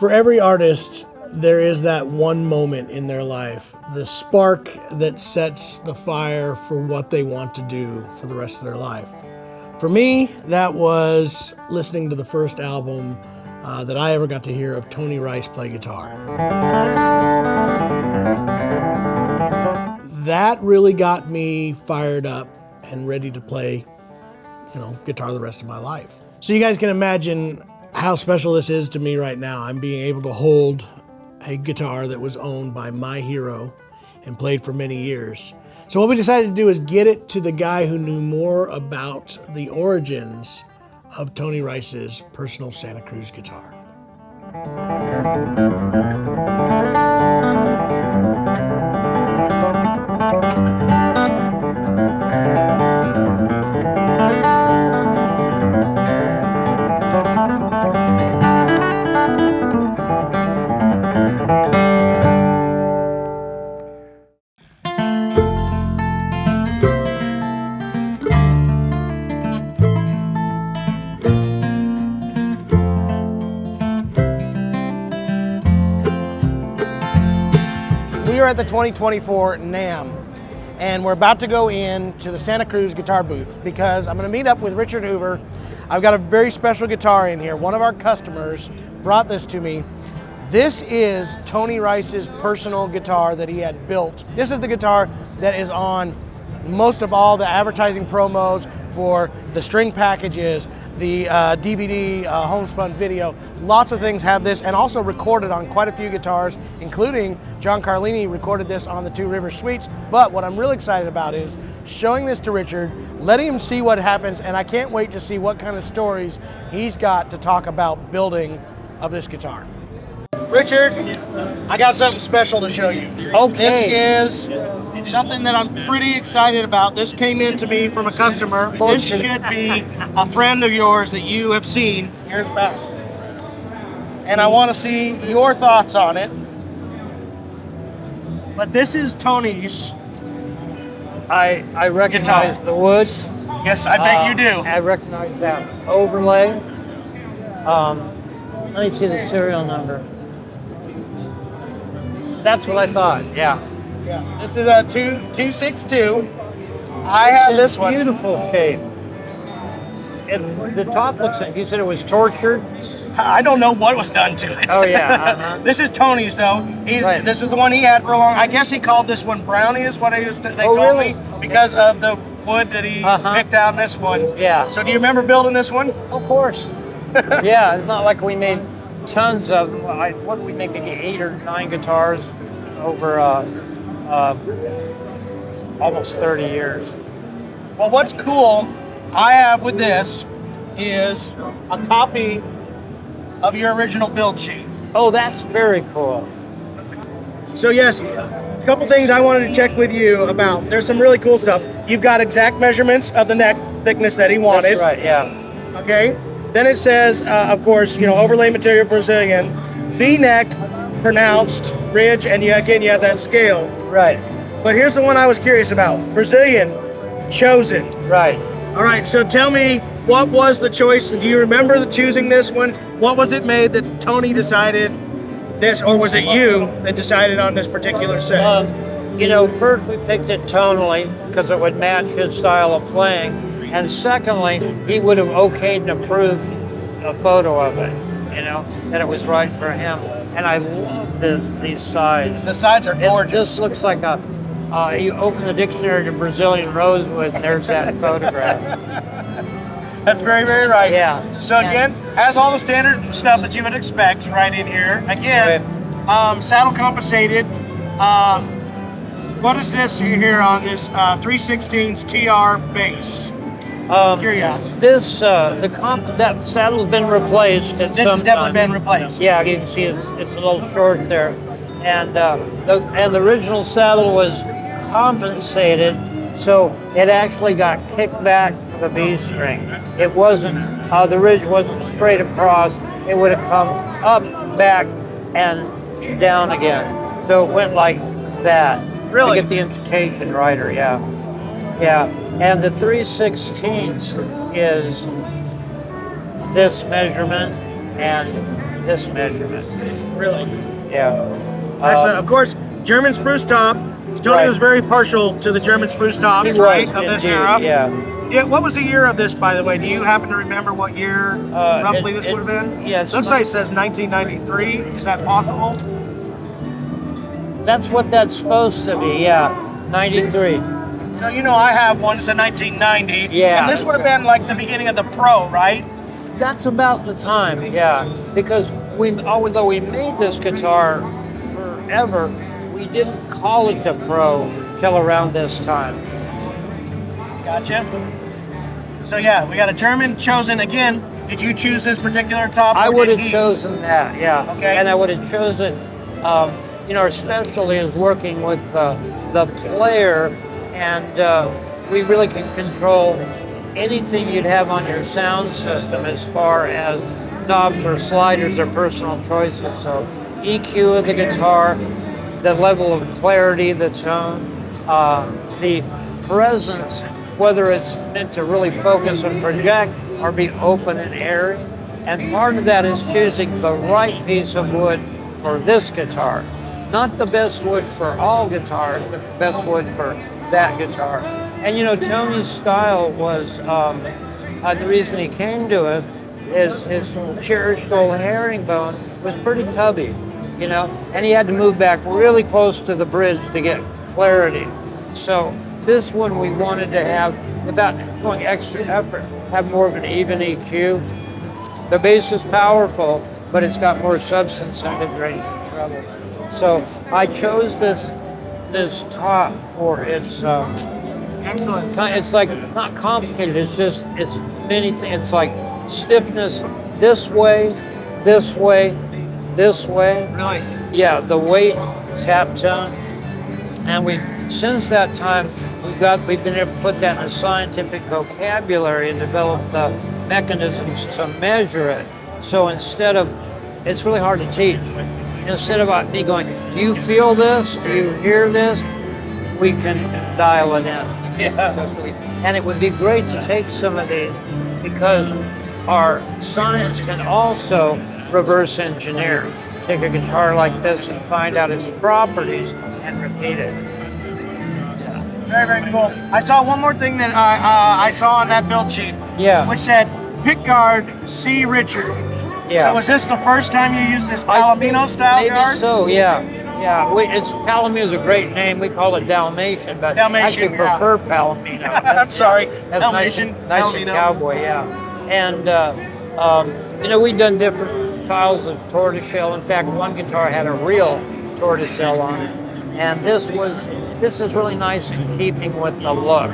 For every artist, there is that one moment in their life, the spark that sets the fire for what they want to do for the rest of their life. For me, that was listening to the first album that I ever got to hear of Tony Rice play guitar. That really got me fired up and ready to play, guitar the rest of my life. So you guys can imagine how special this is to me right now. I'm being able to hold a guitar that was owned by my hero and played for many years. So what we decided to do is get it to the guy who knew more about the origins of Tony Rice's personal Santa Cruz guitar. We are at the 2024 NAMM, and we're about to go into the Santa Cruz guitar booth because I'm going to meet up with Richard Hoover. I've got a very special guitar in here. One of our customers brought this to me. This is Tony Rice's personal guitar that he had built. This is the guitar that is on most of all the advertising promos for the string packages, the DVD, homespun video. Lots of things have this, and also recorded on quite a few guitars, including John Carlini recorded this on the Two Rivers Suites. But what I'm really excited about is showing this to Richard, letting him see what happens, and I can't wait to see what kind of stories he's got to talk about building of this guitar. Richard, I got something special to show you. Okay. This is something that I'm pretty excited about. This came in to me from a customer. This should be a friend of yours that you have seen years back. And I want to see your thoughts on it. But this is Tony's. I recognize guitar. the wood. Yes, I bet you do. I recognize that overlay. Let me see the serial number. That's what I thought, yeah. Yeah. This is a 262. I have this one. Beautiful shape. The top looks like, you said it was tortured? I don't know what was done to it. Oh, yeah. This is Tony's, though. Right. This is the one he had for a long. I guess he called this one Brownie, is what they told really? me, because of the wood that he picked out in this one. Yeah. So do you remember building this one? Of course. Yeah, it's not like we made tons of, what did we make, maybe 8 or 9 guitars over almost 30 years. Well, what's cool I have with this is a copy of your original build sheet. Oh, that's very cool. So yes, a couple things I wanted to check with you about. There's some really cool stuff. You've got exact measurements of the neck thickness that he wanted. That's right, yeah. Okay. Then it says, of course, overlay material Brazilian, V-neck, pronounced, ridge, and you have that scale. Right. But here's the one I was curious about. Brazilian, chosen. Right. All right, so tell me, what was the choice? Do you remember choosing this one? What was it made that Tony decided this, or was it you that decided on this particular set? First we picked it tonally because it would match his style of playing. And secondly, he would have okayed and approved a photo of it, that it was right for him. And I love these sides. The sides are gorgeous. It just looks like you open the dictionary to Brazilian rosewood and there's that photograph. That's very, very right. Yeah. So again, has all the standard stuff that you would expect right in here. Again, saddle compensated. What is this here on this 3/16 TR bass? That saddle's been replaced at This some has definitely time. been replaced. Yeah, you can see it's a little short there. And the original saddle was compensated, so it actually got kicked back to the B string. It wasn't, the ridge wasn't straight across. It would have come up, back, and down again. So it went like that. Really? To get the intonation righter, yeah. Yeah, and the 3/16 is this measurement, and this measurement. Really? Yeah. Excellent. Of course, German spruce top. Tony Right. was very partial to the German spruce tops, He right, was, of this indeed, era. Yeah. Yeah. What was the year of this, by the way? Do you happen to remember what year roughly this would have been? Yes. Looks like it says 1993. Is that possible? That's what that's supposed to be. Yeah. 93. So you know, I have one. It's a 1990. Yeah. And this would have been like the beginning of the Pro, right? That's about the time. Yeah. Because although we made this guitar forever, we didn't call it the Pro till around this time. Gotcha. So yeah, we got a German chosen again. Did you choose this particular top? I or would did have he? chosen that, yeah. Okay. And I would have chosen, you know, our specialty is working with the player, and we really can control anything you'd have on your sound system as far as knobs or sliders or personal choices. So EQ of the guitar, the level of clarity, the tone, the presence, whether it's meant to really focus and project or be open and airy. And part of that is choosing the right piece of wood for this guitar. Not the best wood for all guitars, but the best wood for that guitar. And you know, Tony's style was, the reason he came to us is his cherished old herringbone was pretty tubby, you know, and he had to move back really close to the bridge to get clarity. So this one we wanted to have, without going extra effort, have more of an even EQ. The bass is powerful, but it's got more substance in mid-range and treble. So I chose this top for its, Excellent. it's like not complicated, it's many things. It's like stiffness this way, this way, this way. Really? Yeah, the weight, tap tone. And since that time, we've been able to put that in a scientific vocabulary and develop the mechanisms to measure it. So instead of, it's really hard to teach. Instead of me going, do you feel this? Do you hear this? We can dial it in. Yeah. And it would be great to take some of these because our science can also reverse engineer. Take a guitar like this and find out its properties and repeat it. Very, very cool. I saw one more thing that I saw on that build sheet. Yeah. Which said pickguard C. Richard. Yeah. So was this the first time you used this Palomino style Maybe guard? so, yeah. Yeah, Palomino is a great name. We call it Dalmatian, but Dalmatian, actually prefer Palomino. I'm sorry. That's Dalmatian. nice and cowboy, yeah. And you know, we've done different styles of tortoiseshell. In fact, one guitar had a real tortoiseshell on it, and this is really nice in keeping with the look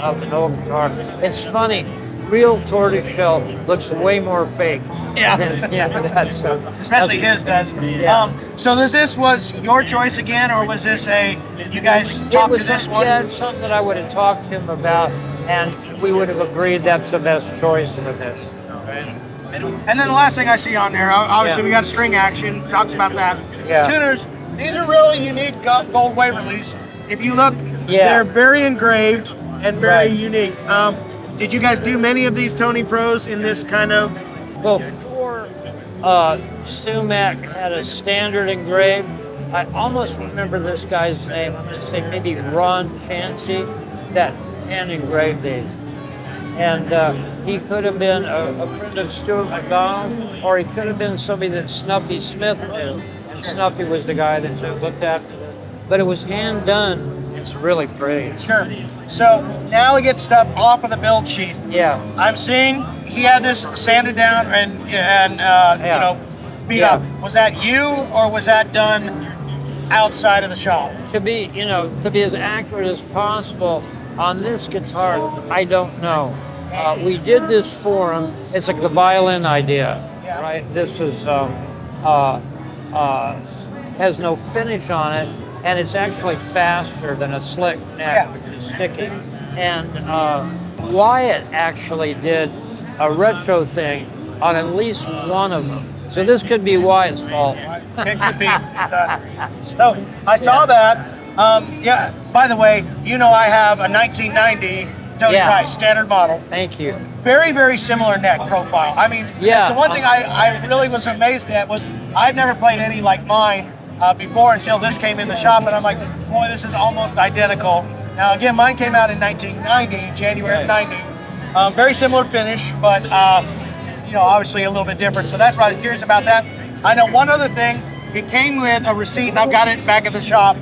of an old guitar. It's funny. Real tortoiseshell looks way more fake. Yeah. That's Especially his does. Yeah. So this was your choice again, or was this you guys talked to this one? Yeah, it's something that I would have talked to him about, and we would have agreed that's the best choice for this. And then the last thing I see on there, obviously we got string action, talks about that. Yeah. Tuners, these are really unique gold Waverleys. If you look, Yeah. they're very engraved and very Right. unique. Did you guys do many of these Tony Pros in this kind of? Before Sumac had a standard engraved, I almost remember this guy's name. I'm going to say maybe Ron Chansey, that hand engraved these. And he could have been a friend of Stuart McDonald, or he could have been somebody that Snuffy Smith knew. And Snuffy was the guy that looked after this. But it was hand done. It's really pretty. Sure. So now we get stuff off of the build sheet. Yeah. I'm seeing he had this sanded down and you know, beat Yeah. up. Was that you, or was that done outside of the shop? To be as accurate as possible on this guitar, I don't know. We did this for him. It's like the violin idea, Yeah. right? This is has no finish on it, and it's actually faster than a slick neck, Yeah. which is sticky. And Wyatt actually did a retro thing on at least one of them. So this could be Wyatt's fault. It could be done. So I saw that. Yeah. By the way, you know I have a 1990 Tony Yeah. Price, standard model. Thank you. Very, very similar neck profile. I mean, Yeah. that's the one thing I really was amazed at was I'd never played any like mine before until this came in the shop, and I'm like, boy, this is almost identical. Now, again, mine came out in 1990, January of 90. Very similar finish, but you know, obviously a little bit different. So that's why I was curious about that. I know one other thing. It came with a receipt, and I've got it back at the shop.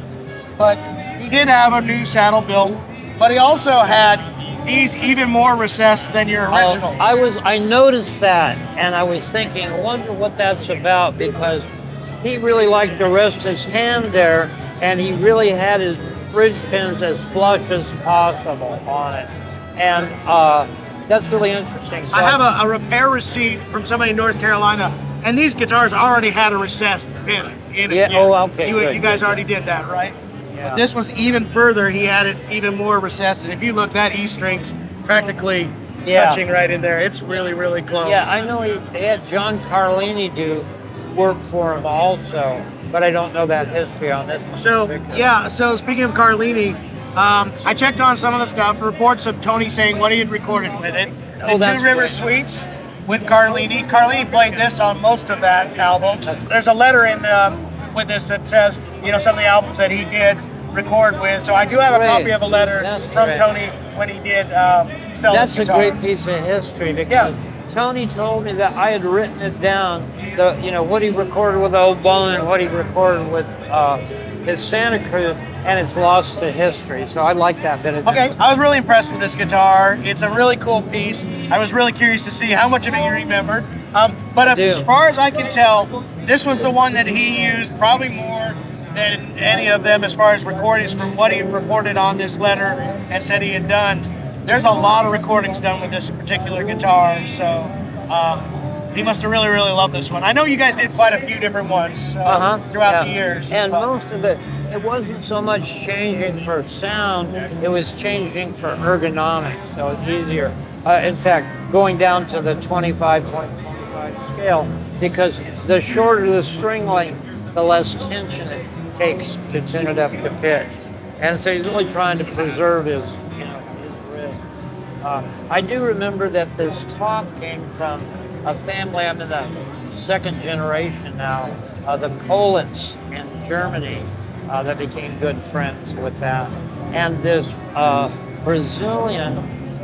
But he did have a new saddle built, but he also had these even more recessed than your originals. I noticed that, and I was thinking, I wonder what that's about, because he really liked to rest his hand there, and he really had his bridge pins as flush as possible on it. And that's really interesting. So I have a repair receipt from somebody in North Carolina, and these guitars already had a recessed pin in it. Yeah, oh, okay, You good, guys good. already did that, right? Yeah. But this was even further. He had it even more recessed, and if you look, that E string's practically touching right in there. It's really, really close. Yeah, I know he had John Carlini do work for him also, but I don't know that history on this one. So, yeah, so speaking of Carlini, I checked on some of the stuff, reports of Tony saying what he had recorded with it. Oh, The that's Two River great. Suites with Carlini. Carlini played this on most of that album. There's a letter in with this that says, you know, some of the albums that he did record with. So I do have a Great. copy of a letter That's from great. Tony when he did sell That's this a guitar. great piece of history, because Tony told me that I had written it down, you know, what he recorded with Old Bone and what he recorded with his Santa Cruz, and it's lost to history. So I like that bit of Okay, I was really impressed with this guitar. It's a really cool piece. I was really curious to see how much of it you remembered. But as far as I can tell, this was the one that he used probably more than any of them as far as recordings from what he reported on this letter and said he had done. There's a lot of recordings done with this particular guitar, so he must have really, really loved this one. I know you guys did quite a few different ones throughout the years. And most of it wasn't so much changing for sound, it was changing for ergonomics, so it's easier. In fact, going down to the 25.25 scale, because the shorter the string length, the less tension it takes to tune it up to pitch. And so he's really trying to preserve his wrist. I do remember that this top came from a family, I'm in the second generation now, the Kolitz in Germany, that became good friends with that. And this Brazilian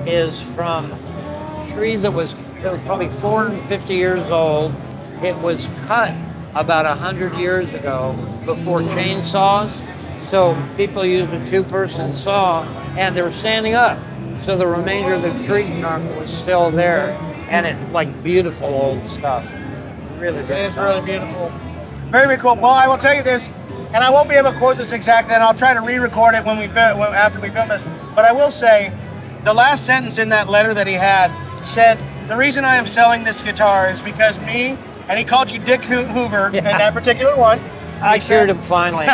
is from a tree that was probably 450 years old. It was cut about 100 years ago before chainsaws. So people used a two-person saw, and they were standing up. So the remainder of the tree trunk was still there, and it's like beautiful old stuff. Really good. It is really beautiful. Very, very cool. Well, I will tell you this, and I won't be able to quote this exactly, and I'll try to re-record it after we film this. But I will say, the last sentence in that letter that he had said, "The reason I am selling this guitar is because me," and he called you Dick Hoover in that particular one. I cured him finally.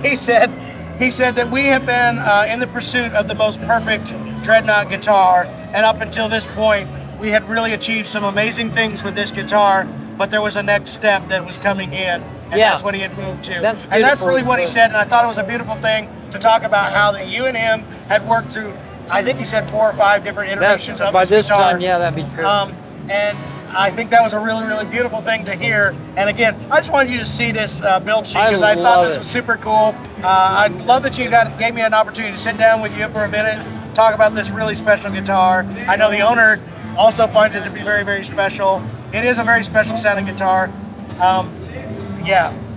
He said that we have been in the pursuit of the most perfect dreadnought guitar, and up until this point, we had really achieved some amazing things with this guitar, but there was a next step that was coming in, and that's what he had moved to. That's and that's beautiful. really what he said, and I thought it was a beautiful thing to talk about how that you and him had worked through, I think he said 4 or 5 different iterations of by this this guitar. time, yeah, that'd be true. And I think that was a really, really beautiful thing to hear. And again, I just wanted you to see this build sheet because I thought love this it. was super cool. I love that you gave me an opportunity to sit down with you for a minute, talk about this really special guitar. I know the owner also finds it to be very, very special. It is a very special sounding guitar.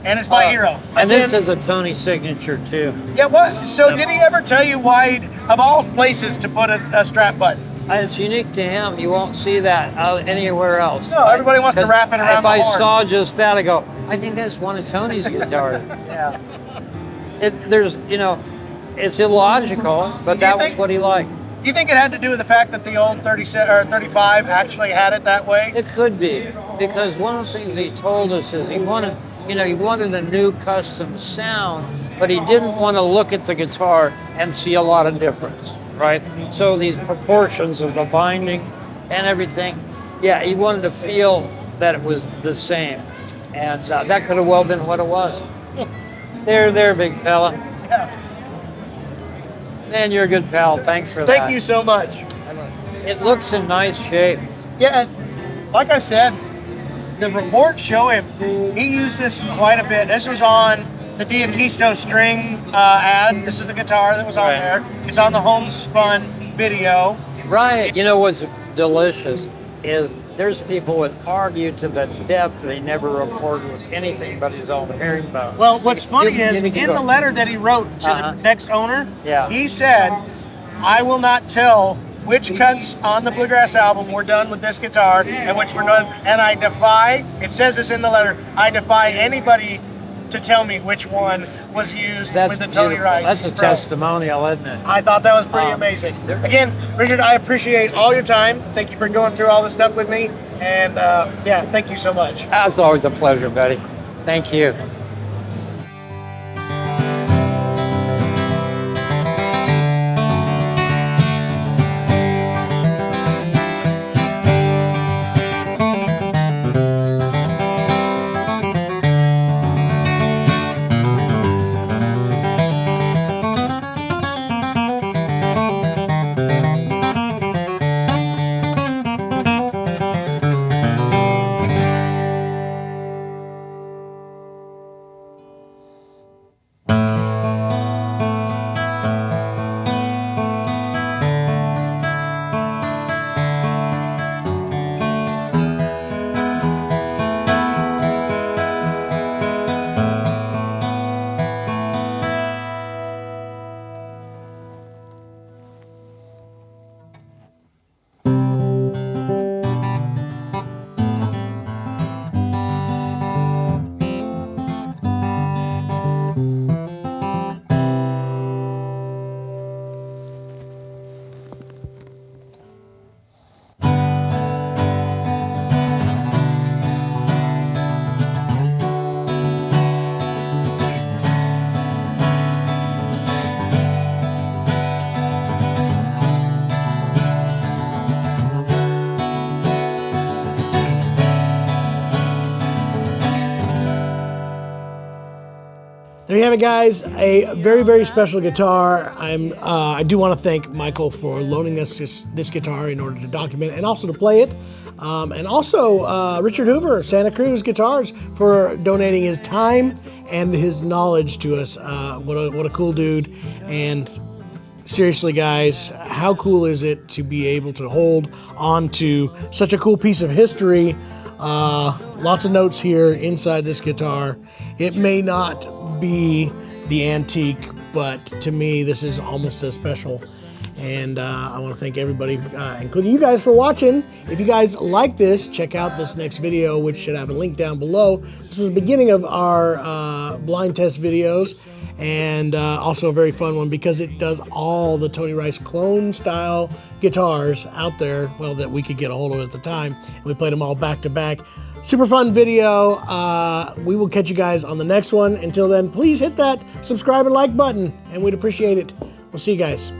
And it's my hero. And this is a Tony signature too. Yeah, what? So did he ever tell you why, of all places, to put a strap button? It's unique to him. You won't see that anywhere else. No, everybody wants to wrap it around If the I horn. saw just that, I go, I think that's one of Tony's guitars. Yeah. It's illogical, but that was what he liked. Do you think it had to do with the fact that the old 35 actually had it that way? It could be, because one of the things he told us is he wanted a new custom sound, but he didn't want to look at the guitar and see a lot of difference, right? So these proportions of the binding and everything, he wanted to feel that it was the same. And that could have well been what it was. There, big fella. Yeah. Man, you're a good pal. Thanks for that. Thank you so much. It looks in nice shape. Yeah, and like I said, the reports show him. He used this quite a bit. This was on the Diaquisto string ad. This is the guitar that was on there. It's on the homespun video. Right. You know what's delicious is there's people that argue to the death that he never recorded with anything but his own herringbone. Well, what's funny is in the letter that he wrote to the next owner, he said, I will not tell which cuts on the Bluegrass album were done with this guitar and which were done, and I defy, it says this in the letter, I defy anybody to tell me which one was used with the Tony Rice. That's a testimonial, isn't it? I thought that was pretty amazing. Again, Richard, I appreciate all your time. Thank you for going through all this stuff with me. And yeah, thank you so much. It's always a pleasure, buddy. Thank you. There you have it, guys. A very, very special guitar. I do want to thank Michael for loaning us this guitar in order to document and also to play it. And also Richard Hoover of Santa Cruz Guitars for donating his time and his knowledge to us. What a cool dude. And seriously, guys, how cool is it to be able to hold on to such a cool piece of history? Lots of notes here inside this guitar. It may not be the antique, but to me, this is almost as special. And I want to thank everybody, including you guys, for watching. If you guys like this, check out this next video, which should have a link down below. This was the beginning of our blind test videos, and also a very fun one because it does all the Tony Rice clone style guitars out there, well, that we could get a hold of at the time. We played them all back to back. Super fun video. We will catch you guys on the next one. Until then, please hit that subscribe and like button, and we'd appreciate it. We'll see you guys.